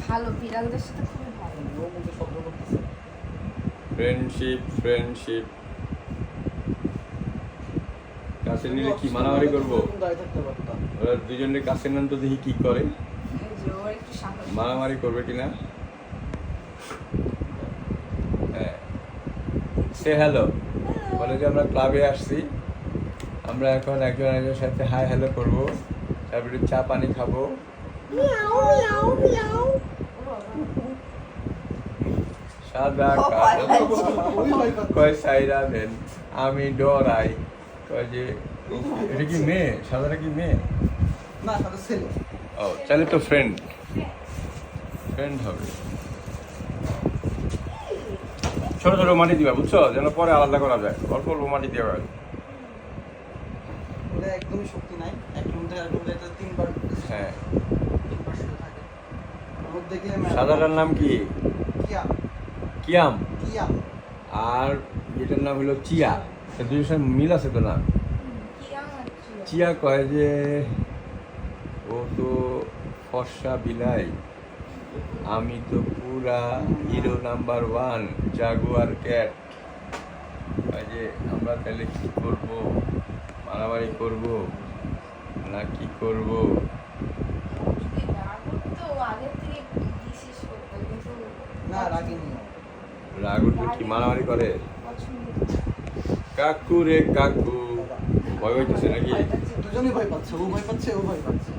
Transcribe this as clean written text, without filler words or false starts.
ভালো, বিড়ালদের সাথে খুবই ভালো। ওর মধ্যে শব্দ করতেছে। ফ্রেন্ডশিপ ফ্রেন্ডশিপ কাছে নিলে কি মারামারি করবো? দাঁড়িয়ে থাকতে পারতাম। ওরা দুজনের কাছে নেন তো দেখি কি করে, এই যে ওর একটু সাহস। মারামারি করবে কিনা। হ্যাঁ, সে হ্যালো বলে যে আমরা ক্লাবে আসছি, আমরা এখন একজন একজনের সাথে হাই হ্যালো করবো, তারপরে চা পানি খাবো। সাদা কালো কয় সাইরা দেন, আমি ডরাই। কয় যে এটা কি মেয়ে? সাদাটা কি মেয়ে? না, সাথে ছেলে। ও তাহলে তো ফ্রেন্ড ফ্রেন্ড হবে। ছোট ছোট মাটি দিবা বুঝছো, যেন পরে আলাদা করা যায়, অল্প অল্প মাটি দেওয়া হয়। ওটা একদমই শক্তি নাই। এক রুম থেকে আরেক রুমে এটা 3 বার হ্যাঁ, 3 বার শুয়ে থাকে। ওর মধ্যে গেলে সাদাটার নাম কি? কিয়াম। কিয়াম। কিয়াম। আর এটার নাম হলো চিয়া। দুজনের সাথে মিল আছে তো না? কি আমার ছিল? চিয়া কয় যে ও তো ফর্সা বিলাই, আমি তো পুরা হিরো নাম্বার 1 জাগুয়ার ক্যাট। যে আমরা তাহলে কি করব, মারামারি করব না কি করব? যদি রাগ করতো আগের থেকে ডিসিস করতো, কিন্তু না, রাগিনি। রাগ উঠলে কি মারামারি করে? পছন্দ কাকু রে কাকু, ভয় হইতেছে নাকি? দুজনেই ভয় পাচ্ছে, ও ভয় পাচ্ছে, ও ভয় পাচ্ছে।